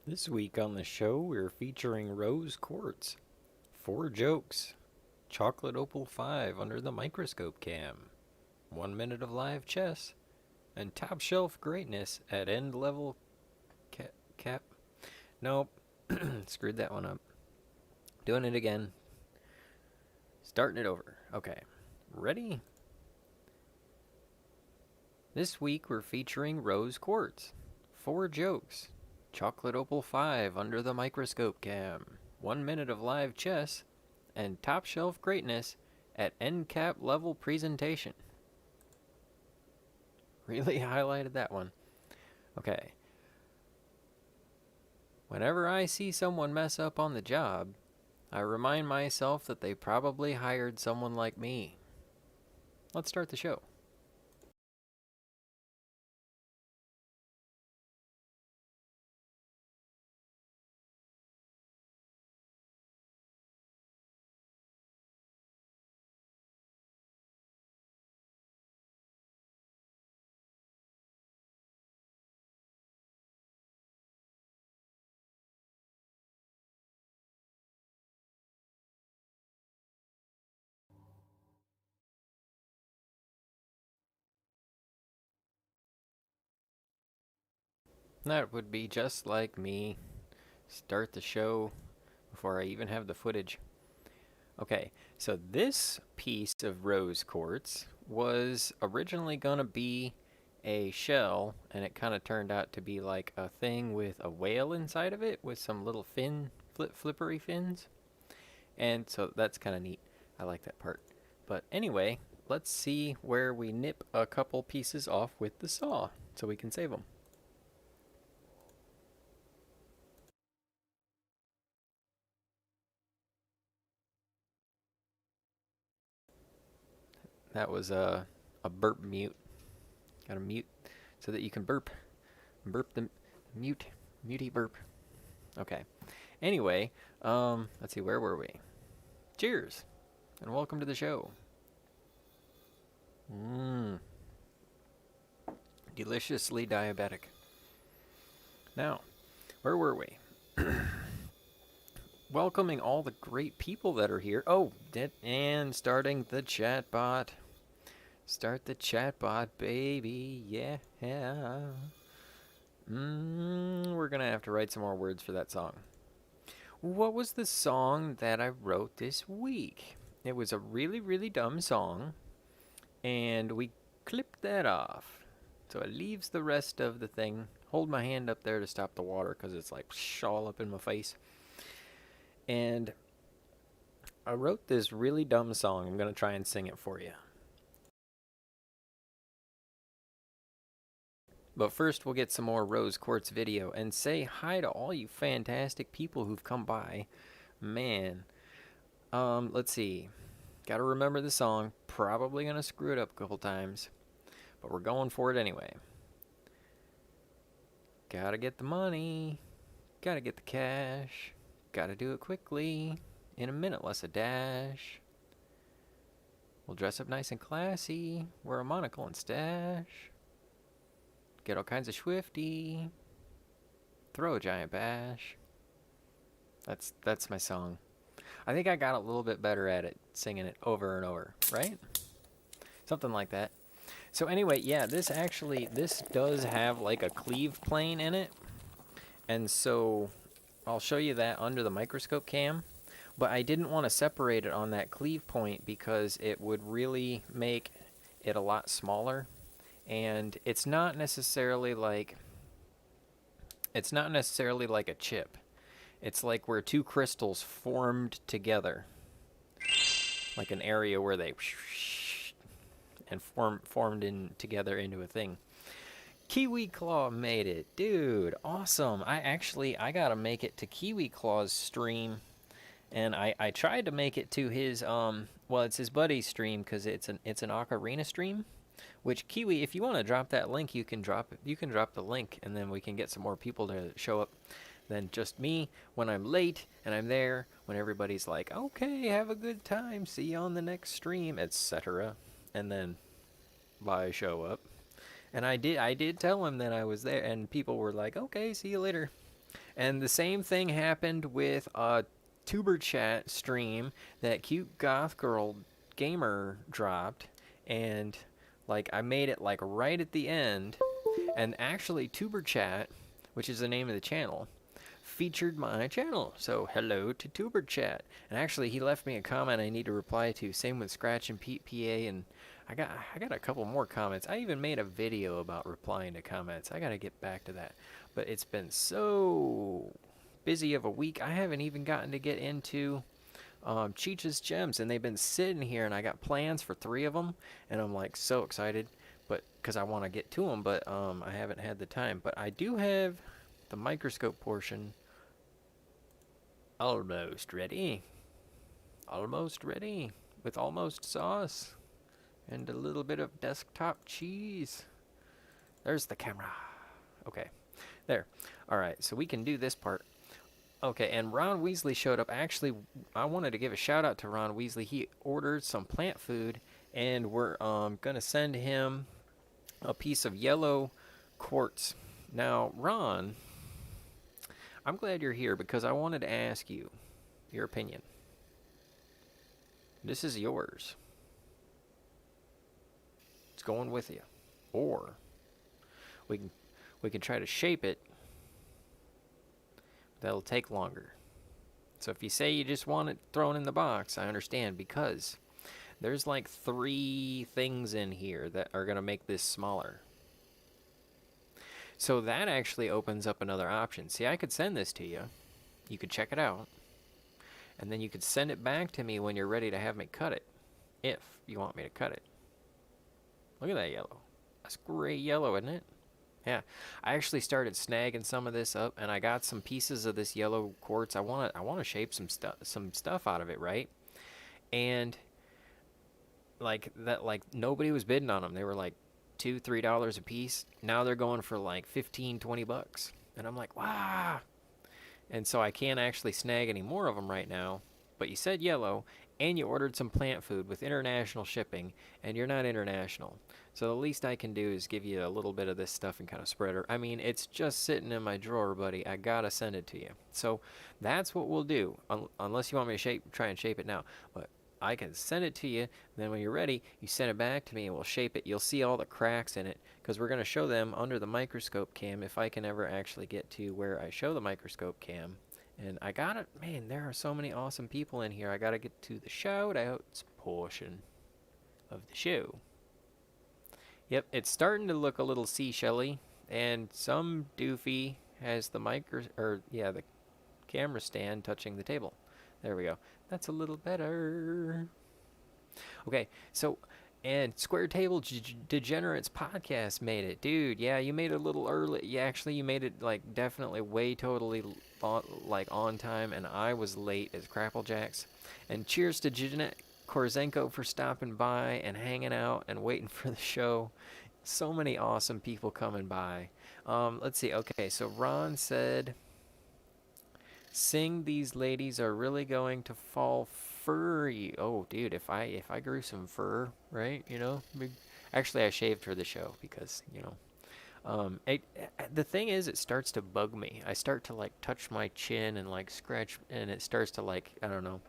This week on the show, we're featuring Rose Quartz, 4 jokes, chocolate opal 5 under the microscope cam, 1 minute of live chess, and top shelf greatness at end level cap. Nope, screwed that one up. Doing it again. Starting it over. Okay, ready? This week we're featuring Rose Quartz, 4 jokes, chocolate opal 5 under the microscope cam, 1 minute of live chess, and top shelf greatness at end cap level presentation. Really highlighted that one. Okay. Whenever I see someone mess up on the job, I remind myself that they probably hired someone like me. Let's start the show. That would be just like me. Start the show before I even have the footage. Okay, so this piece of rose quartz was originally going to be a shell, and it kind of turned out to be like a thing with a whale inside of it with some little flippery fins. And so that's kind of neat. I like that part. But anyway, let's see where we nip a couple pieces off with the saw so we can save them. That was a burp mute. Got to mute so that you can burp. Burp the mutey burp. Okay. Anyway, let's see, where were we? Cheers, and welcome to the show. Mmm, deliciously diabetic. Now, where were we? Welcoming all the great people that are here. Oh, and starting the chatbot. Start the chatbot, baby. Yeah. We're gonna have to write some more words for that song. What was the song that I wrote this week? It was a really, really dumb song, and we clipped that off. So it leaves the rest of the thing. Hold my hand up there to stop the water because it's like all up in my face. And I wrote this really dumb song. I'm going to try and sing it for you. But first, we'll get some more Rose Quartz video and say hi to all you fantastic people who've come by. Man. Let's see. Gotta remember the song. Probably gonna screw it up a couple times. But we're going for it anyway. Gotta get the money. Gotta get the cash. Gotta do it quickly. In a minute, less a dash. We'll dress up nice and classy. Wear a monocle and stash. Get all kinds of swifty. Throw a giant bash. That's my song. I think I got a little bit better at it, singing it over and over, right? Something like that. So anyway, yeah, this does have like a cleave plane in it. And so I'll show you that under the microscope cam. But I didn't want to separate it on that cleave point because it would really make it a lot smaller. And it's not necessarily like a chip. It's like where two crystals formed together, like an area where they and formed in together into a thing. Kiwi Claw made it, dude! Awesome. I gotta make it to Kiwi Claw's stream, and I tried to make it to his well, it's his buddy's stream because it's an ocarina stream. Which Kiwi, if you want to drop that link, you can drop the link, and then we can get some more people to show up than just me when I'm late and I'm there when everybody's like, okay, have a good time, see you on the next stream, etc. And then I show up. And I did tell him that I was there, and people were like, okay, see you later. And the same thing happened with a tuber chat stream that cute goth girl gamer dropped, and like I made it like right at the end, and actually tuber chat, which is the name of the channel, featured my channel. So hello to tuber chat. And actually he left me a comment I need to reply to. Same with Scratch and Pete PA, and I got a couple more comments. I even made a video about replying to comments. I got to get back to that. But it's been so busy of a week. I haven't even gotten to get into Cheech's Gems, and they've been sitting here, and I got plans for 3 of them, and I'm like so excited, but because I want to get to them, but I haven't had the time. But I do have the microscope portion almost ready. Almost ready with almost sauce and a little bit of desktop cheese. There's the camera. Okay, there. All right, so we can do this part. Okay, and Ron Weasley showed up. Actually, I wanted to give a shout out to Ron Weasley. He ordered some plant food, and we're gonna send him a piece of yellow quartz. Now, Ron, I'm glad you're here because I wanted to ask you your opinion. This is yours. It's going with you. Or we can try to shape it. That'll take longer. So if you say you just want it thrown in the box, I understand, because there's like 3 things in here that are going to make this smaller. So that actually opens up another option. See, I could send this to you. You could check it out. And then you could send it back to me when you're ready to have me cut it. If you want me to cut it. Look at that yellow. That's great yellow, isn't it? Yeah. I actually started snagging some of this up, and I got some pieces of this yellow quartz. I want to shape some stuff out of it, right? And like that, like nobody was bidding on them. They were like $2-3 a piece. Now they're going for like 15-20 bucks. And I'm like, wow. And so I can't actually snag any more of them right now. But you said yellow, and you ordered some plant food with international shipping, and you're not international. So the least I can do is give you a little bit of this stuff and kind of spread it. I mean, it's just sitting in my drawer, buddy. I gotta send it to you. So that's what we'll do, unless you want me to try and shape it now. But I can send it to you. Then when you're ready, you send it back to me, and we'll shape it. You'll see all the cracks in it, because we're going to show them under the microscope cam, if I can ever actually get to where I show the microscope cam. And I got it. Man, there are so many awesome people in here. I got to get to the shout-outs portion of the show. Yep, it's starting to look a little seashell-y, and some doofy has the the camera stand touching the table. There we go. That's a little better. Okay, so, and Square Table Degenerates podcast made it. Dude, yeah, you made it a little early. Yeah, actually, you made it, like, definitely way totally, like, on time, and I was late as Crapplejacks. And cheers to Jeanette Korzenko for stopping by and hanging out and waiting for the show. So many awesome people coming by. Let's see. Okay, so Ron said, "Sing these ladies are really going to fall furry." Oh, dude, if I grew some fur, right? You know, actually I shaved for the show because the thing is, it starts to bug me. I start to like touch my chin and like scratch, and it starts to like, I don't know.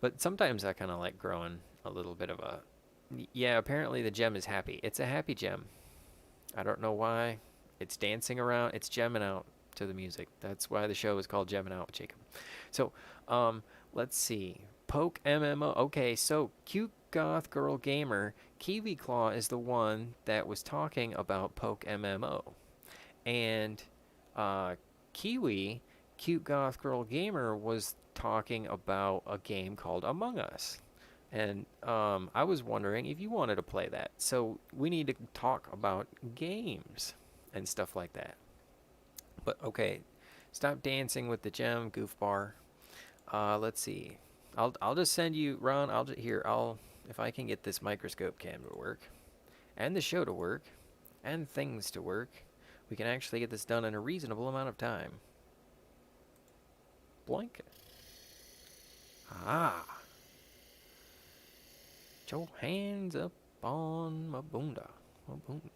But sometimes I kind of like growing a little bit of a. Yeah, apparently the gem is happy. It's a happy gem. I don't know why. It's dancing around. It's gemming out to the music. That's why the show is called Gemming Out with Jacob. So, let's see. Poke MMO. Okay, so Cute Goth Girl Gamer, Kiwi Claw is the one that was talking about Poke MMO. And Kiwi, Cute Goth Girl Gamer, was talking about a game called Among Us. And I was wondering if you wanted to play that. So we need to talk about games and stuff like that. But okay, stop dancing with the gem, goofbar. Let's see. I'll just send you, Ron. I'll if I can get this microscope cam to work, and the show to work, and things to work, we can actually get this done in a reasonable amount of time. Blanket. Ah. Put your hands up on my bunda.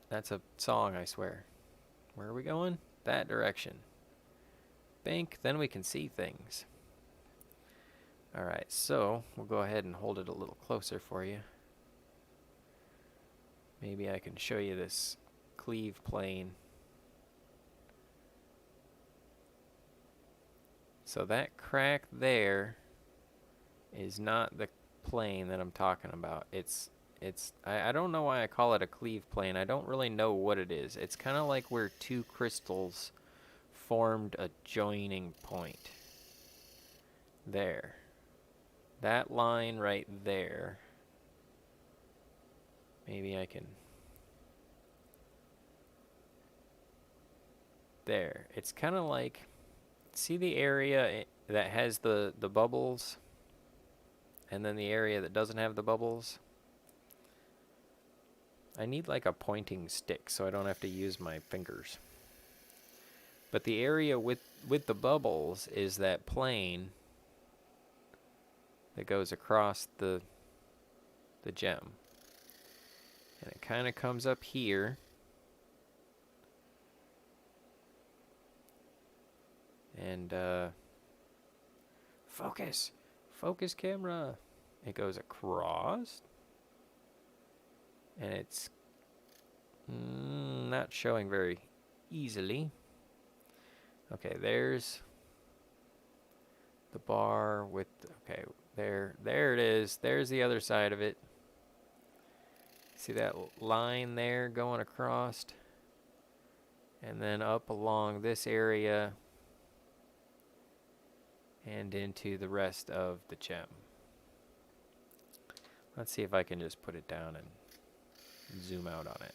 That's a song, I swear. Where are we going? That direction. bank, then we can see things. Alright, so we'll go ahead and hold it a little closer for you. Maybe I can show you this Cleave Plane. So that crack there is not the plane that I'm talking about. I don't know why I call it a Cleave Plane. I don't really know what it is. It's kind of like where two crystals formed a joining point. There. That line right there. Maybe I can... There. It's kind of like... See the area that has the bubbles? And then the area that doesn't have the bubbles? I need like a pointing stick so I don't have to use my fingers. But the area with the bubbles is that plane that goes across the gem. And it kind of comes up here. And focus camera. It goes across. And it's not showing very easily. Okay, there's the bar with, okay, there it is. There's the other side of it. See that line there going across? And then up along this area and into the rest of the gem. Let's see if I can just put it down and zoom out on it.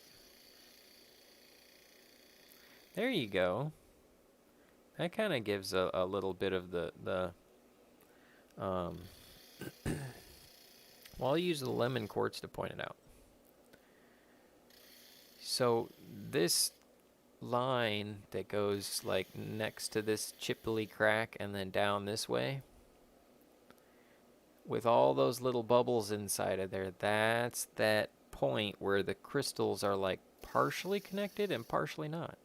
There you go. That kind of gives a little bit of the well, I'll use the lemon quartz to point it out. So this line that goes like next to this chipply crack and then down this way, with all those little bubbles inside of there, that's that point where the crystals are like partially connected and partially not.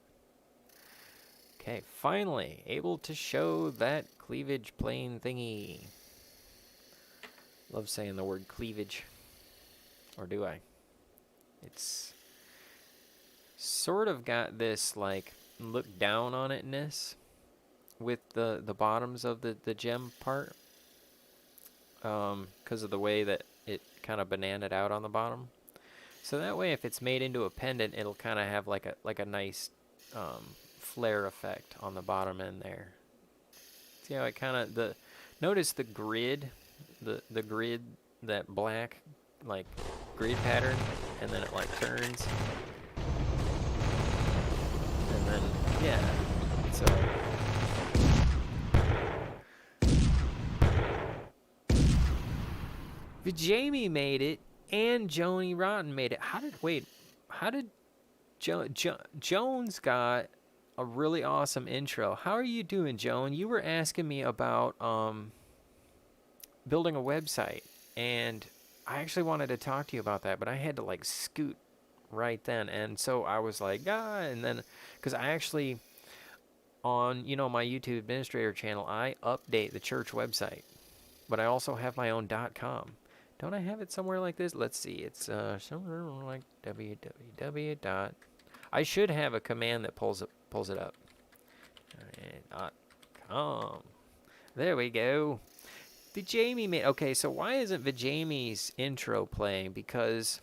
Okay, finally able to show that cleavage plane thingy. Love saying the word cleavage. Or do I? It's sort of got this like look down on it-ness with the bottoms of the gem part. Because of the way that it kind of bananaed out on the bottom. So that way if it's made into a pendant, it'll kind of have like a nice flare effect on the bottom end there. See how it kind of, notice the grid, the grid, that black like grid pattern, and then it like turns. And then, yeah, so. Jamie made it, and Joni Rotten made it. How did Jones got a really awesome intro. How are you doing, Joan? You were asking me about building a website, and I actually wanted to talk to you about that, but I had to like scoot right then, and so I was like, and then, because I actually, on, my YouTube administrator channel, I update the church website, but I also have my own .com. Don't I have it somewhere like this? Let's see. It's somewhere like www. I should have a command that pulls it up. .com. There we go. Vijami made. Okay, so why isn't Vijami's intro playing? Because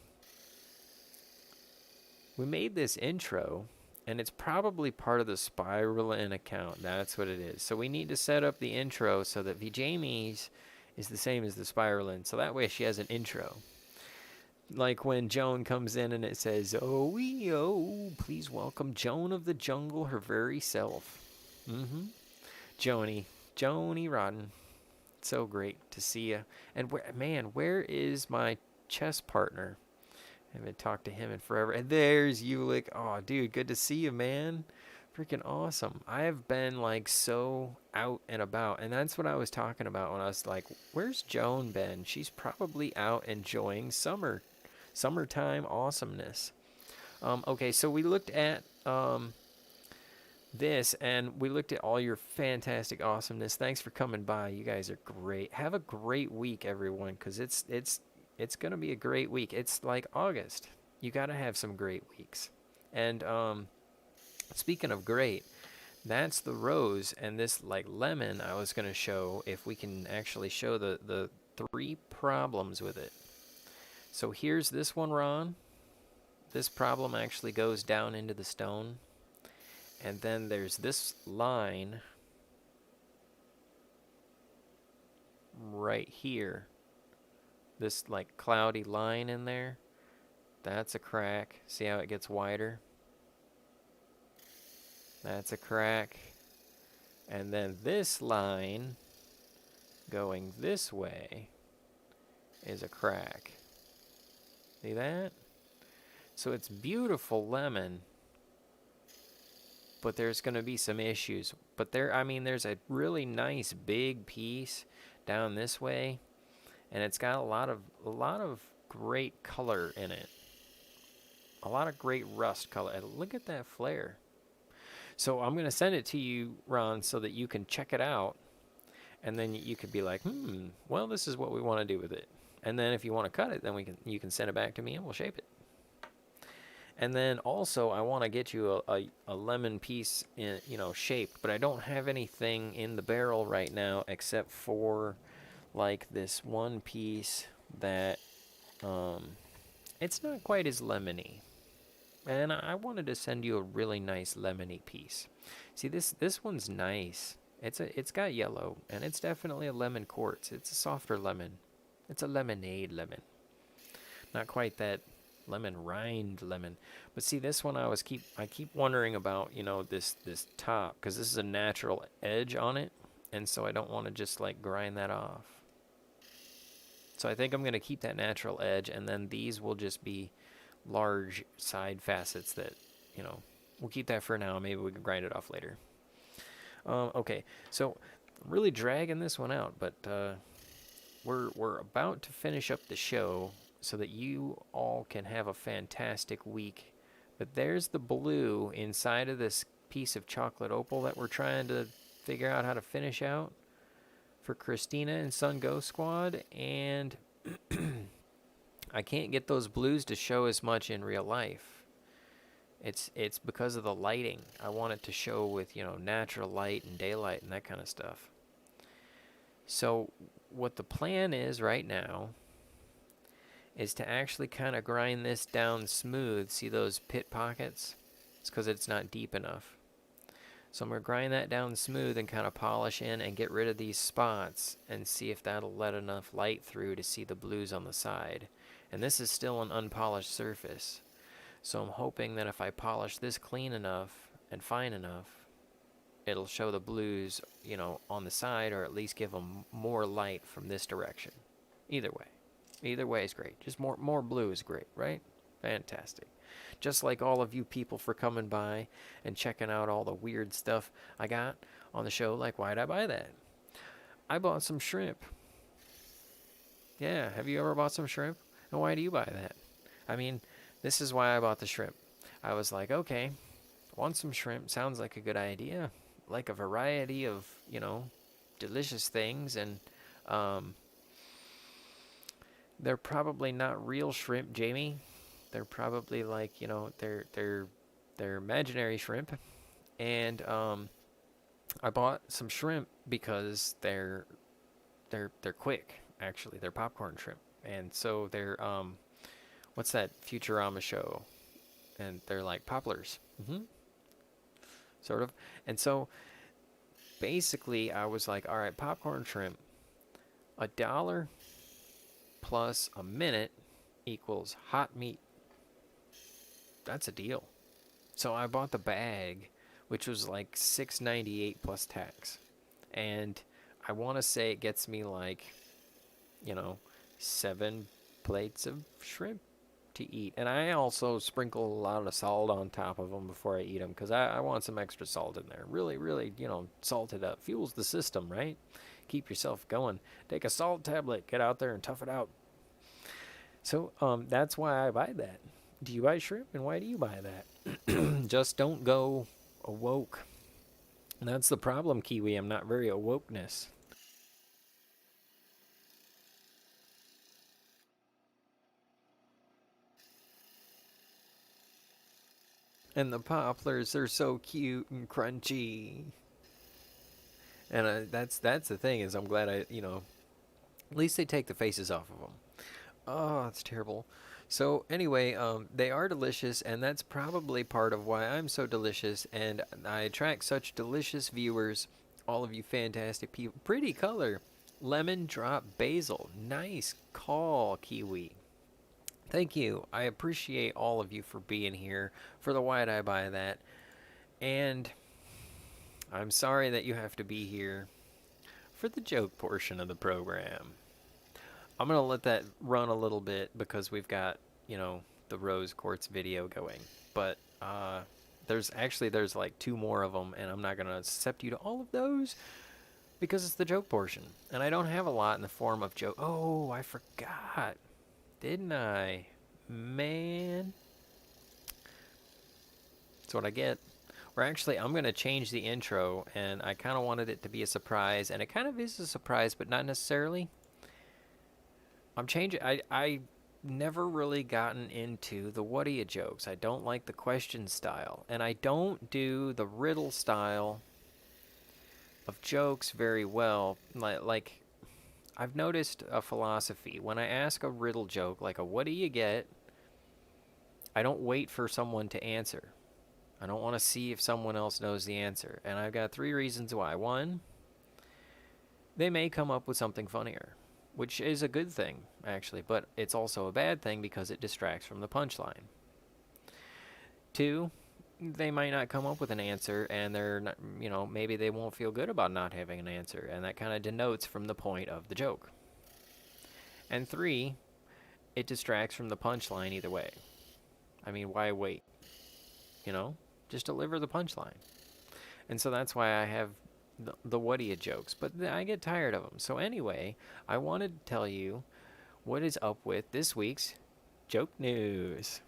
we made this intro, and it's probably part of the Spiralin account. That's what it is. So we need to set up the intro so that Vijami's is the same as the Spiralin. So that way she has an intro. Like when Joan comes in and it says, "Oh, please welcome Joan of the Jungle, her very self." Joni Rodden. So great to see you. And where is my chess partner? I haven't talked to him in forever. And there's Ulick. Oh, dude, good to see you, man. Freaking awesome. I have been like so out and about, and that's what I was talking about when I was like, where's Joan been? She's probably out enjoying summertime awesomeness. Okay, so we looked at this, and we looked at all your fantastic awesomeness. Thanks for coming by. You guys are great. Have a great week, everyone, because it's gonna be a great week. It's like August. You gotta have some great weeks. And speaking of great, that's the rose, and this like lemon I was gonna show, if we can actually show the 3 problems with it. So here's this one, Ron. This problem actually goes down into the stone. And then there's this line right here. This like cloudy line in there. That's a crack. See how it gets wider? That's a crack. And then this line going this way is a crack. See that? So it's beautiful lemon, but there's going to be some issues. But there's a really nice big piece down this way, and it's got a lot of great color in it. A lot of great rust color. And look at that flare. So I'm going to send it to you, Ron, so that you can check it out, and then you could be like, well, this is what we want to do with it. And then if you want to cut it, then you can send it back to me and we'll shape it. And then also, I want to get you a lemon piece in, shaped, but I don't have anything in the barrel right now except for like this one piece that it's not quite as lemony. And I wanted to send you a really nice lemony piece. See, this one's nice. It's got yellow, and it's definitely a lemon quartz. It's a softer lemon. It's a lemonade lemon. Not quite that lemon rind lemon. But see, this one I keep wondering about, this top, because this is a natural edge on it, and so I don't want to just like grind that off. So I think I'm going to keep that natural edge, and then these will just be large side facets that, we'll keep that for now. Maybe we can grind it off later. Okay, so really dragging this one out, but we're about to finish up the show so that you all can have a fantastic week. But there's the blue inside of this piece of chocolate opal that we're trying to figure out how to finish out for Christina and Sun Ghost Squad, and I can't get those blues to show as much in real life. It's because of the lighting. I want it to show with, natural light and daylight and that kind of stuff. So what the plan is right now is to actually kind of grind this down smooth. See those pit pockets? It's because it's not deep enough. So I'm going to grind that down smooth and kind of polish in and get rid of these spots and see if that'll let enough light through to see the blues on the side. And this is still an unpolished surface. So I'm hoping that if I polish this clean enough and fine enough, it'll show the blues, on the side, or at least give them more light from this direction. Either way. Either way is great. Just more blue is great, right? Fantastic. Just like all of you people for coming by and checking out all the weird stuff I got on the show. Like, why'd I buy that? I bought some shrimp. Yeah, have you ever bought some shrimp? And why do you buy that? This is why I bought the shrimp. I was like, okay, want some shrimp. Sounds like a good idea. Like a variety of, delicious things. And they're probably not real shrimp, Jamie. They're probably like, they're imaginary shrimp. And I bought some shrimp because they're quick. Actually, they're popcorn shrimp, and so they're what's that Futurama show? And they're like poplars, sort of. And so basically, I was like, all right, popcorn shrimp, $1 plus a minute equals hot meat. That's a deal. So I bought the bag, which was like $6.98 plus tax, and I want to say it gets me like, 7 plates of shrimp to eat. And I also sprinkle a lot of salt on top of them before I eat them, because I want some extra salt in there. Really, really, salt it up. Fuels the system, right? Keep yourself going. Take a salt tablet, get out there and tough it out. So that's why I buy that. Do you buy shrimp, and why do you buy that? Just don't go awoke And that's the problem, Kiwi. I'm not very awokeness. And the poplars are so cute and crunchy. And that's the thing is I'm glad at least they take the faces off of them. Oh, it's terrible. So anyway, they are delicious, and that's probably part of why I'm so delicious, and I attract such delicious viewers. All of you fantastic people. Pretty color. Lemon drop basil. Nice call, Kiwi. Thank you. I appreciate all of you for being here. For the wide eye by that. And I'm sorry that you have to be here for the joke portion of the program. I'm going to let that run a little bit because we've got, the rose quartz video going. But there's like 2 more of them, and I'm not going to accept you to all of those because it's the joke portion. And I don't have a lot in the form of joke. Oh, I forgot. Didn't I? Man. That's what I get. Or actually, I'm going to change the intro, and I kind of wanted it to be a surprise, and it kind of is a surprise, but not necessarily. I'm changing. I never really gotten into the what are you jokes. I don't like the question style, and I don't do the riddle style of jokes very well. Like I've noticed a philosophy. When I ask a riddle joke, like a what do you get, I don't wait for someone to answer. I don't want to see if someone else knows the answer. And I've got 3 reasons why. 1, they may come up with something funnier, which is a good thing, actually, but it's also a bad thing because it distracts from the punchline. 2, they might not come up with an answer, and they're not, maybe they won't feel good about not having an answer, and that kind of denotes from the point of the joke. And 3, it distracts from the punchline either way. I mean, why wait? Just deliver the punchline. And so that's why I have the what do you jokes, but I get tired of them. So anyway, I wanted to tell you what is up with this week's joke news.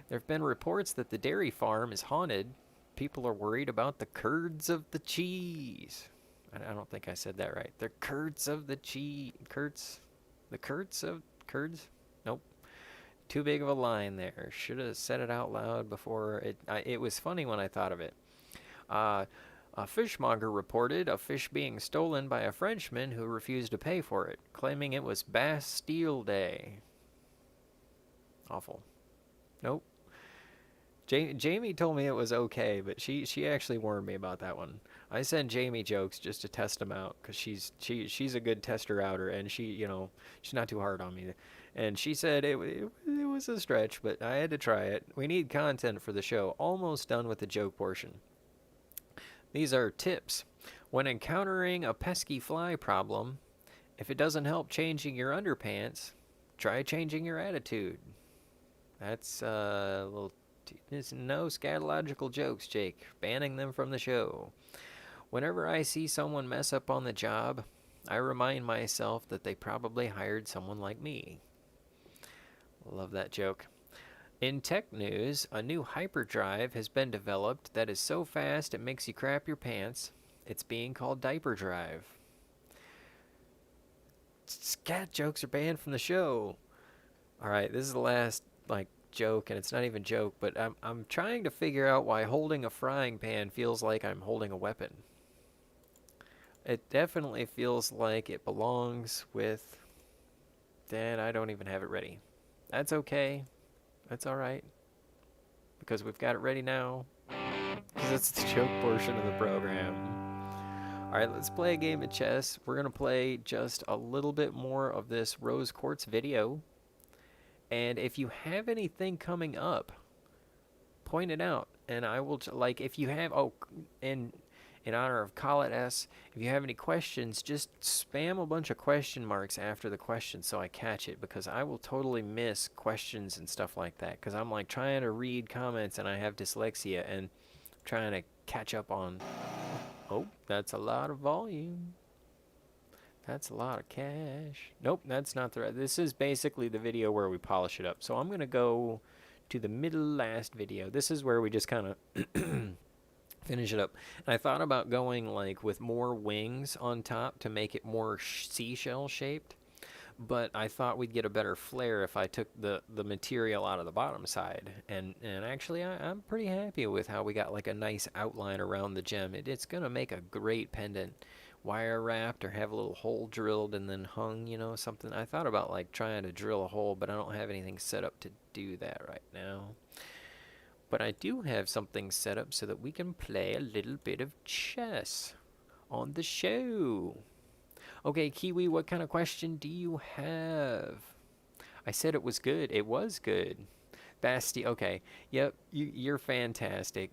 There have been reports that the dairy farm is haunted. People are worried about the curds of the cheese. I don't think I said that right. The curds of the cheese. Curds? The curds of curds? Nope. Too big of a line there. Should have said it out loud before it was funny when I thought of it. A fishmonger reported a fish being stolen by a Frenchman who refused to pay for it, claiming it was Bastille Day. Awful. Nope. Jamie told me it was okay, but she actually warned me about that one. I send Jamie jokes just to test them out because she's a good tester outer, and she's not too hard on me. And she said it was a stretch, but I had to try it. We need content for the show. Almost done with the joke portion. These are tips. When encountering a pesky fly problem, if it doesn't help changing your underpants, try changing your attitude. That's a little... There's no scatological jokes, Jake. Banning them from the show. Whenever I see someone mess up on the job, I remind myself that they probably hired someone like me. Love that joke. In tech news, a new hyperdrive has been developed that is so fast it makes you crap your pants. It's being called Diaper Drive. Scat jokes are banned from the show. Alright, this is the last, joke, and it's not even joke, but I'm trying to figure out why holding a frying pan feels like I'm holding a weapon. It definitely feels like it belongs with... Dan, I don't even have it ready. That's okay. That's alright. Because we've got it ready now. Because it's the joke portion of the program. Alright, let's play a game of chess. We're going to play just a little bit more of this rose quartz video. And if you have anything coming up, point it out. And I will, if you have, in honor of Call It S, if you have any questions, just spam a bunch of question marks after the question so I catch it, because I will totally miss questions and stuff like that, because I'm trying to read comments and I have dyslexia and trying to catch up on... Oh, that's a lot of volume. That's a lot of cash. Nope, that's not the right... This is basically the video where we polish it up. So I'm going to go to the middle last video. This is where we just kind of Finish it up. And I thought about going like with more wings on top to make it more seashell shaped. But I thought we'd get a better flare if I took the material out of the bottom side. And actually, I'm pretty happy with how we got like a nice outline around the gem. It's going to make a great pendant. Wire wrapped or have a little hole drilled and then hung, you know, something. I thought about like trying to drill a hole, but I don't have anything set up to do that right now. But I do have something set up so that we can play a little bit of chess on the show. Okay, Kiwi, what kind of question do you have? I said it was good. It was good. Basti, okay. Yep, you're fantastic.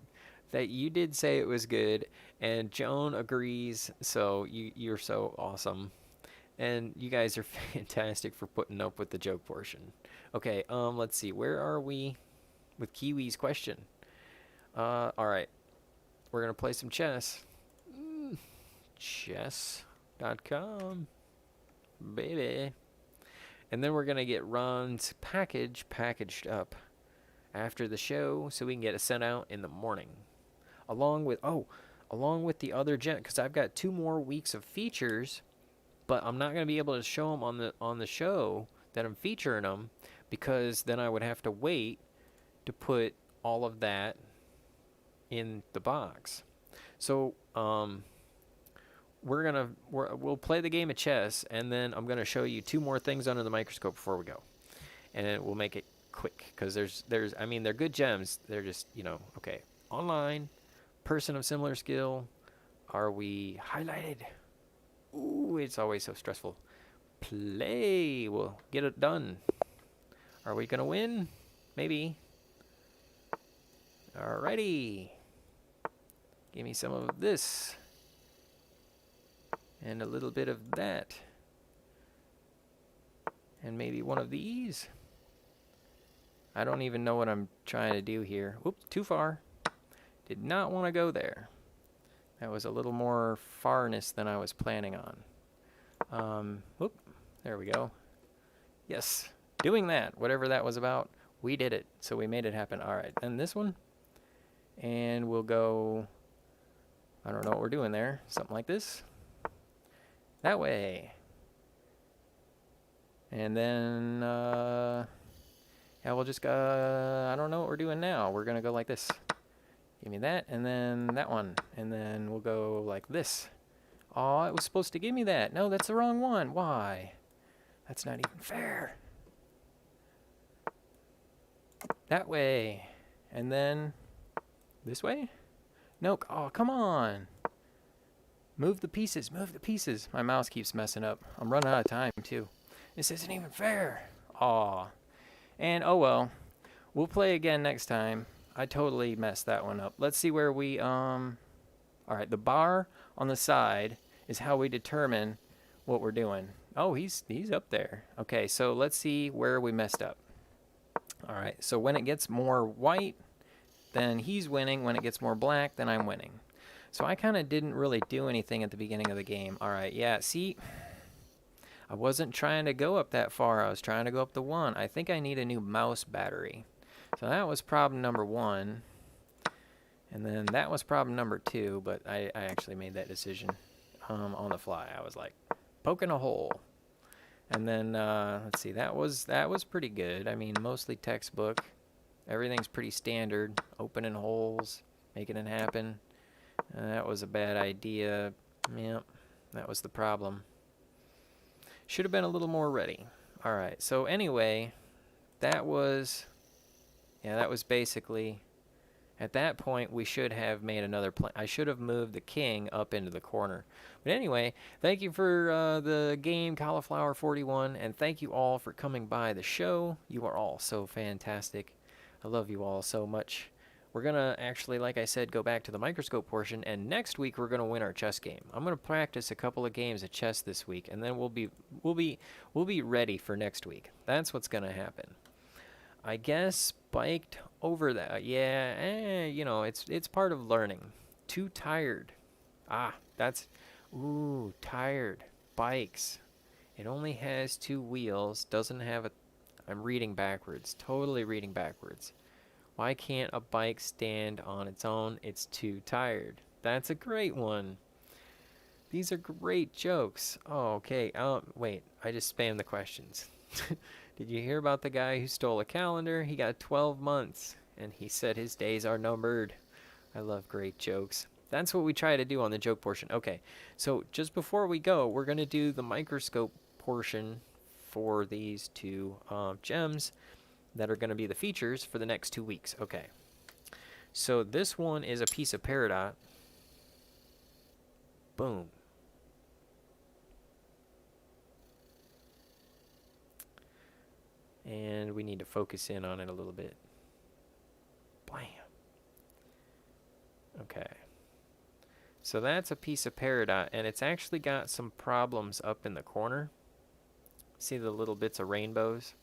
That you did say it was good, and Joan agrees, so you're so awesome. And you guys are fantastic for putting up with the joke portion. Okay, let's see. Where are we with Kiwi's question? Alright. We're going to play some chess. Chess.com. Baby. And then we're going to get Ron's packaged up after the show so we can get it sent out in the morning. Along with the other gem, because I've got 2 more weeks of features, but I'm not going to be able to show them on the show that I'm featuring them, because then I would have to wait to put all of that in the box. So we'll play the game of chess, and then I'm going to show you 2 more things under the microscope before we go, and we'll make it quick, because I mean, they're good gems. They're just, you know, okay. Online, person of similar skill. Are we highlighted? Ooh, it's always so stressful. Play. We'll get it done. Are we gonna win? Maybe. Alrighty. Give me some of this. And a little bit of that. And maybe one of these. I don't even know what I'm trying to do here. Whoops, too far. Did not want to go there. That was a little more farness than I was planning on. Whoop, there we go. Yes, doing that, whatever that was about, we did it. So we made it happen. All right, and this one. And we'll go, I don't know what we're doing there. Something like this. That way. And then, yeah, we'll just go, I don't know what we're doing now. We're going to go like this. Give me that, and then that one. And then we'll go like this. Oh, it was supposed to give me that. No, that's the wrong one. Why? That's not even fair. That way. And then this way? No, oh, come on. Move the pieces, move the pieces. My mouse keeps messing up. I'm running out of time, too. This isn't even fair. Aw. And, oh well. We'll play again next time. I totally messed that one up. Let's see where we, alright, the bar on the side is how we determine what we're doing. Oh, he's up there. Okay, so let's see where we messed up. Alright, so when it gets more white, then he's winning. When it gets more black, then I'm winning. So I kind of didn't really do anything at the beginning of the game. Alright, yeah, see, I wasn't trying to go up that far. I was trying to go up the 1. I think I need a new mouse battery. So that was problem number 1. And then that was problem number 2, but I actually made that decision on the fly. I was like, poking a hole. And then, let's see, that was pretty good. I mean, mostly textbook. Everything's pretty standard. Opening holes, making it happen. That was a bad idea. Yep, that was the problem. Should have been a little more ready. Alright, so anyway, that was... yeah, that was basically... at that point, we should have made another plan. I should have moved the king up into the corner. But anyway, thank you for the game, Cauliflower41, and thank you all for coming by the show. You are all so fantastic. I love you all so much. We're going to actually, like I said, go back to the microscope portion, and next week we're going to win our chess game. I'm going to practice a couple of games of chess this week, and then we'll be ready for next week. That's what's going to happen. I guess spiked over that. Yeah, you know, it's part of learning. Too tired. Ah, that's... ooh, tired. Bikes. It only has 2 wheels. Doesn't have a... I'm reading backwards. Totally reading backwards. Why can't a bike stand on its own? It's too tired. That's a great one. These are great jokes. Oh, okay. Wait, I just spammed the questions. Did you hear about the guy who stole a calendar? He got 12 months, and he said his days are numbered. I love great jokes. That's what we try to do on the joke portion. Okay, so just before we go, we're going to do the microscope portion for these two gems that are going to be the features for the next 2 weeks. Okay, so this one is a piece of Peridot. Boom. And we need to focus in on it a little bit. Blam. Okay. So that's a piece of Peridot, and it's actually got some problems up in the corner. See the little bits of rainbows?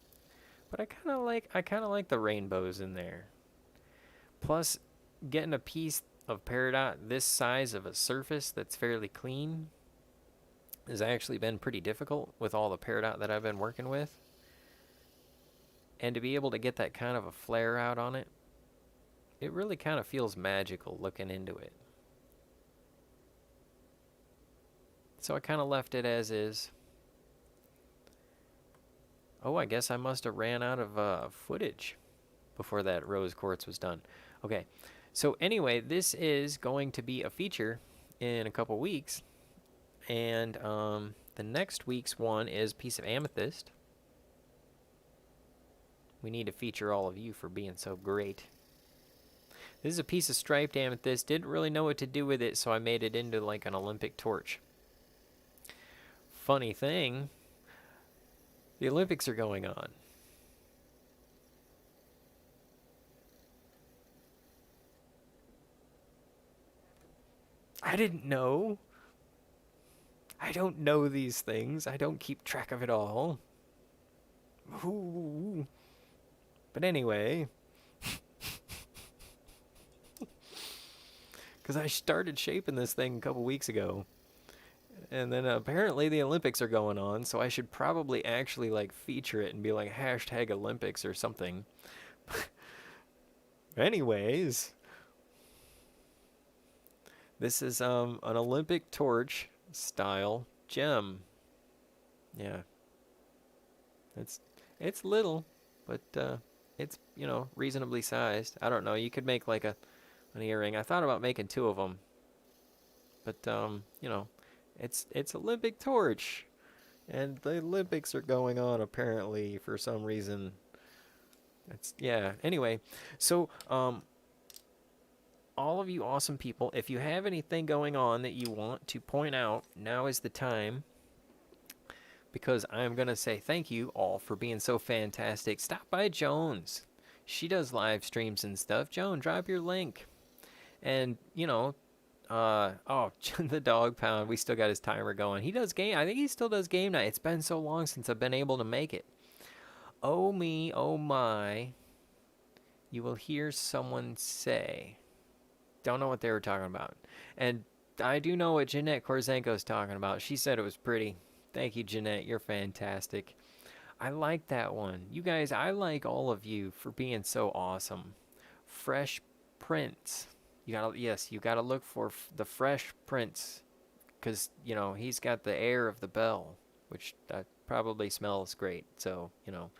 But I kind of like the rainbows in there. Plus, getting a piece of Peridot this size of a surface that's fairly clean has actually been pretty difficult with all the Peridot that I've been working with. And to be able to get that kind of a flare out on it, it really kind of feels magical looking into it. So I kind of left it as is. Oh, I guess I must have ran out of footage before that rose quartz was done. Okay, so anyway, this is going to be a feature in a couple weeks. And the next week's one is a piece of amethyst. We need to feature all of you for being so great. This is a piece of striped amethyst. Didn't really know what to do with it, so I made it into like an Olympic torch. Funny thing, the Olympics are going on. I didn't know. I don't know these things. I don't keep track of it all. Ooh. But anyway, because I started shaping this thing a couple weeks ago. And then apparently the Olympics are going on, so I should probably actually like feature it and be like hashtag Olympics or something. Anyways, this is an Olympic torch style gem. Yeah. It's little, but it's, you know, reasonably sized. I don't know, you could make like an earring. I thought about making 2 of them. But you know, it's Olympic torch, and the Olympics are going on apparently for some reason. Yeah. Anyway, so all of you awesome people, if you have anything going on that you want to point out, now is the time. Because I'm gonna say thank you all for being so fantastic. Stop by Joan's. She does live streams and stuff. Joan, drop your link. And you know. Oh, the dog pound. We still got his timer going. He does game. I think he still does game night. It's been so long since I've been able to make it. Oh me, oh my. You will hear someone say. Don't know what they were talking about. And I do know what Jeanette Korzenko's talking about. She said it was pretty. Thank you, Jeanette. You're fantastic. I like that one. You guys, I like all of you for being so awesome. Fresh Prince. You gotta look for the Fresh Prince, because you know he's got the air of the bell, which probably smells great. So you know,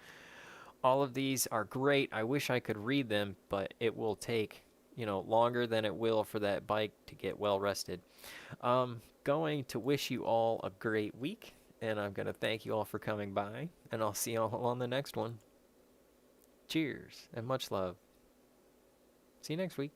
all of these are great. I wish I could read them, but it will take longer than it will for that bike to get well rested. Going to wish you all a great week, and I'm gonna thank you all for coming by, and I'll see you all on the next one. Cheers and much love. See you next week.